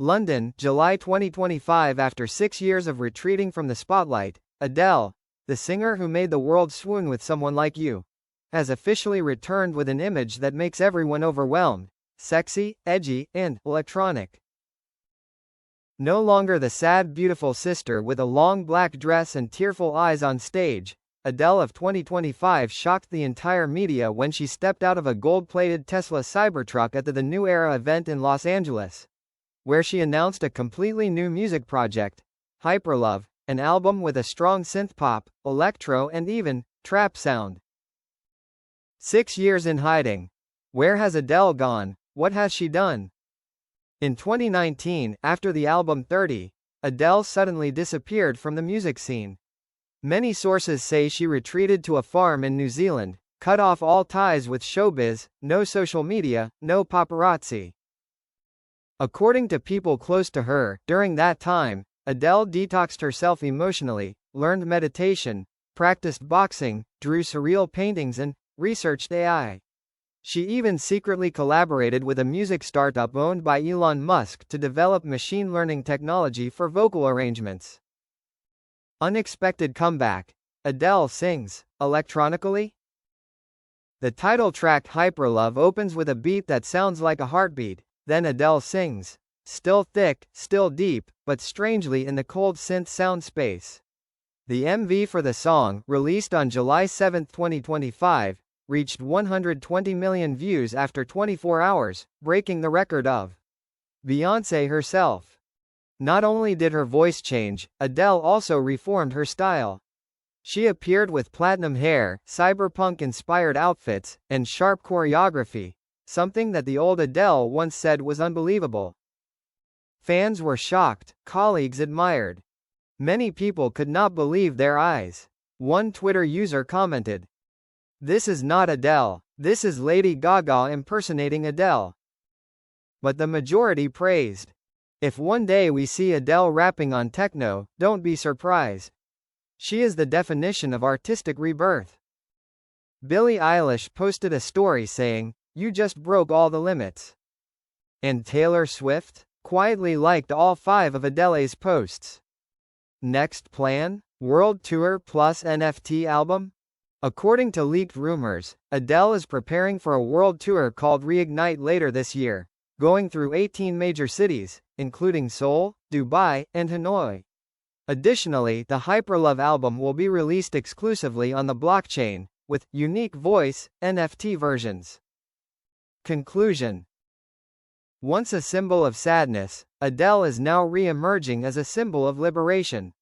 London, July 2025. After 6 years of retreating from the spotlight, Adele, the singer who made the world swoon with Someone Like You, has officially returned with an image that makes everyone overwhelmed: sexy, edgy, and electronic. No longer the sad, beautiful sister with a long black dress and tearful eyes on stage, Adele of 2025 shocked the entire media when she stepped out of a gold-plated Tesla Cybertruck at the New Era event in Los Angeles, where she announced a completely new music project, Hyperlove, an album with a strong synth-pop, electro and even trap sound. 6 years in hiding. Where has Adele gone? What has she done? In 2019, after the album 30, Adele suddenly disappeared from the music scene. Many sources say she retreated to a farm in New Zealand, cut off all ties with showbiz, no social media, no paparazzi. According to people close to her, during that time, Adele detoxed herself emotionally, learned meditation, practiced boxing, drew surreal paintings and researched AI. She even secretly collaborated with a music startup owned by Elon Musk to develop machine learning technology for vocal arrangements. Unexpected comeback. Adele sings electronically. The title track Hyperlove opens with a beat that sounds like a heartbeat. Then Adele sings, still thick, still deep, but strangely in the cold synth sound space. The MV for the song, released on July 7, 2025, reached 120 million views after 24 hours, breaking the record of Beyoncé herself. Not only did her voice change, Adele also reformed her style. She appeared with platinum hair, cyberpunk-inspired outfits, and sharp choreography, something that the old Adele once said was unbelievable. Fans were shocked, colleagues admired. Many people could not believe their eyes. One Twitter user commented, "This is not Adele, this is Lady Gaga impersonating Adele." But the majority praised. If one day we see Adele rapping on techno, don't be surprised. She is the definition of artistic rebirth. Billie Eilish posted a story saying, "You just broke all the limits." And Taylor Swift quietly liked all 5 of Adele's posts. Next plan? World tour plus NFT album? According to leaked rumors, Adele is preparing for a world tour called Reignite later this year, going through 18 major cities, including Seoul, Dubai, and Hanoi. Additionally, the Hyperlove album will be released exclusively on the blockchain, with unique voice, NFT versions. Conclusion. Once a symbol of sadness, Adele is now re-emerging as a symbol of liberation.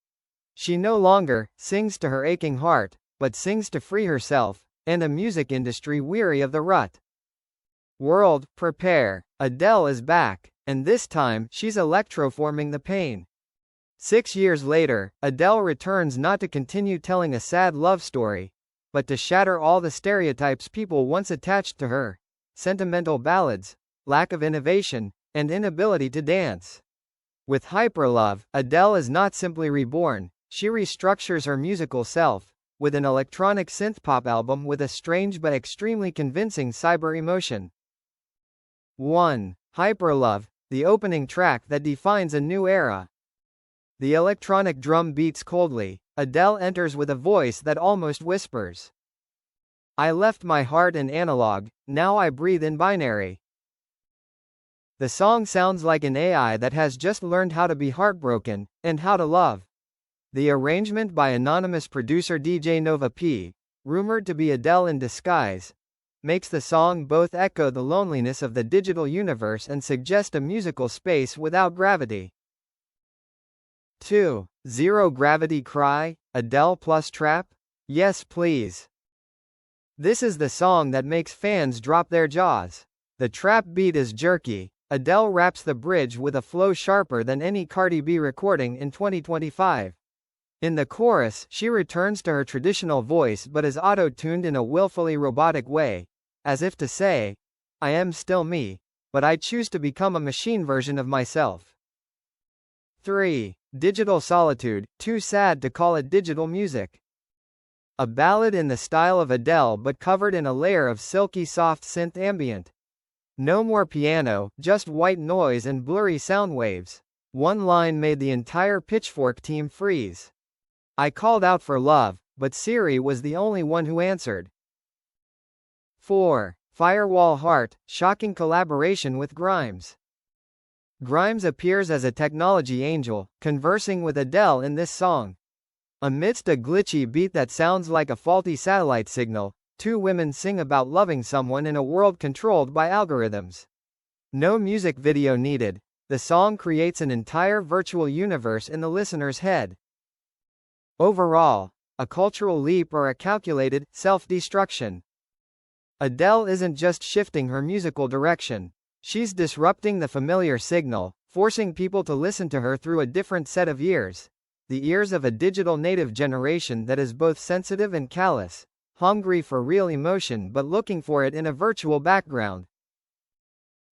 She no longer sings to her aching heart, but sings to free herself, and a music industry weary of the rut. World, prepare. Adele is back, and this time, she's electroforming the pain. 6 years later, Adele returns not to continue telling a sad love story, but to shatter all the stereotypes people once attached to her: sentimental ballads, lack of innovation, and inability to dance. With Hyperlove, Adele is not simply reborn, she restructures her musical self, with an electronic synth-pop album with a strange but extremely convincing cyber emotion. 1. Hyperlove, the opening track that defines a new era. The electronic drum beats coldly. Adele enters with a voice that almost whispers, "I left my heart in analog, now I breathe in binary." The song sounds like an AI that has just learned how to be heartbroken, and how to love. The arrangement by anonymous producer DJ Nova P, rumored to be Adele in disguise, makes the song both echo the loneliness of the digital universe and suggest a musical space without gravity. 2. Zero Gravity Cry, Adele plus trap? Yes please. This is the song that makes fans drop their jaws. The trap beat is jerky. Adele raps the bridge with a flow sharper than any Cardi B recording in 2025. In the chorus, she returns to her traditional voice but is auto-tuned in a willfully robotic way, as if to say, "I am still me, but I choose to become a machine version of myself." 3. Digital Solitude, too sad to call it digital music. A ballad in the style of Adele but covered in a layer of silky soft synth ambient. No more piano, just white noise and blurry sound waves. One line made the entire Pitchfork team freeze. I called out for love, but Siri was the only one who answered. 4. Firewall Heart, shocking collaboration with Grimes. Grimes appears as a technology angel, conversing with Adele in this song. Amidst a glitchy beat that sounds like a faulty satellite signal, two women sing about loving someone in a world controlled by algorithms. No music video needed. The song creates an entire virtual universe in the listener's head. Overall, a cultural leap or a calculated self-destruction. Adele isn't just shifting her musical direction. She's disrupting the familiar signal, forcing people to listen to her through a different set of ears. The ears of a digital native generation that is both sensitive and callous, hungry for real emotion but looking for it in a virtual background.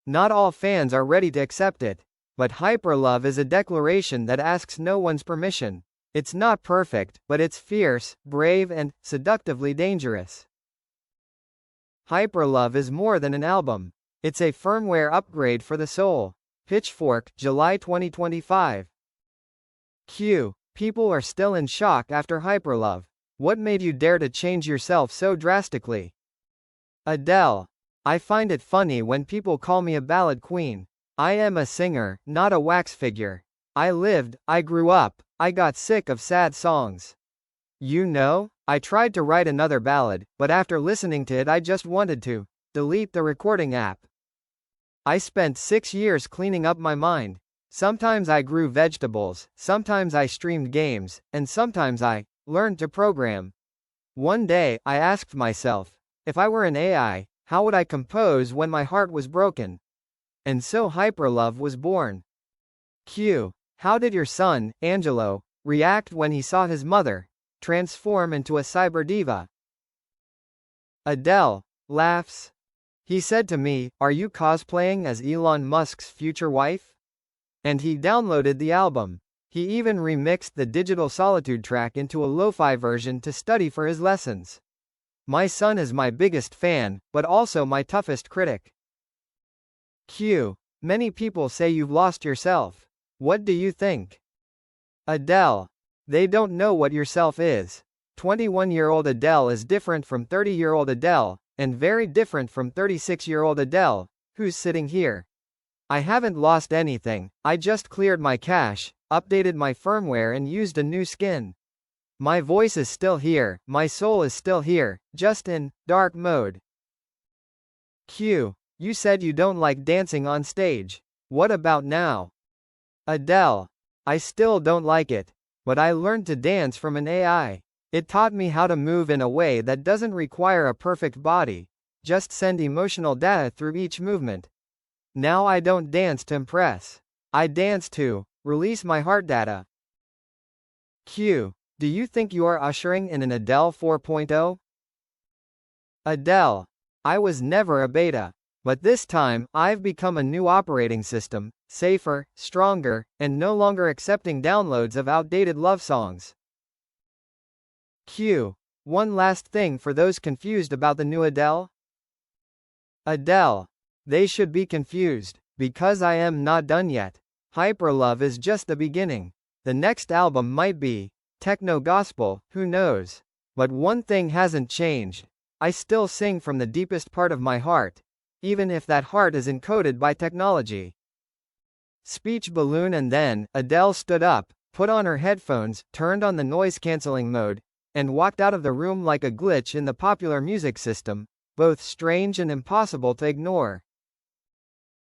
Not all fans are ready to accept it, but Hyperlove is a declaration that asks no one's permission. It's not perfect, but it's fierce, brave, and seductively dangerous. Hyperlove is more than an album. It's a firmware upgrade for the soul. Pitchfork, July 2025. Q. People are still in shock after Hyperlove. What made you dare to change yourself so drastically? Adele. I find it funny when people call me a ballad queen. I am a singer, not a wax figure. I lived, I grew up, I got sick of sad songs. You know, I tried to write another ballad, but after listening to it I just wanted to delete the recording app. I spent 6 years cleaning up my mind. Sometimes I grew vegetables, sometimes I streamed games, and sometimes I learned to program. One day, I asked myself, if I were an AI, how would I compose when my heart was broken? And so Hyperlove was born. Q. How did your son, Angelo, react when he saw his mother transform into a cyber diva? Adele laughs. He said to me, "Are you cosplaying as Elon Musk's future wife?" And he downloaded the album. He even remixed the Digital Solitude track into a lo-fi version to study for his lessons. My son is my biggest fan, but also my toughest critic. Q. Many people say you've lost yourself. What do you think? Adele. They don't know what yourself is. 21-year-old Adele is different from 30-year-old Adele, and very different from 36-year-old Adele, who's sitting here. I haven't lost anything, I just cleared my cache, updated my firmware and used a new skin. My voice is still here, my soul is still here, just in dark mode. Q. You said you don't like dancing on stage. What about now? Adele. I still don't like it. But I learned to dance from an AI. It taught me how to move in a way that doesn't require a perfect body. Just send emotional data through each movement. Now I don't dance to impress. I dance to release my heart data. Q. Do you think you are ushering in an Adele 4.0? Adele. I was never a beta. But this time, I've become a new operating system, safer, stronger, and no longer accepting downloads of outdated love songs. Q. One last thing for those confused about the new Adele. Adele. They should be confused, because I am not done yet. Hyperlove is just the beginning. The next album might be techno gospel, who knows? But one thing hasn't changed. I still sing from the deepest part of my heart, even if that heart is encoded by technology. Speech balloon. And then, Adele stood up, put on her headphones, turned on the noise-canceling mode, and walked out of the room like a glitch in the popular music system, both strange and impossible to ignore.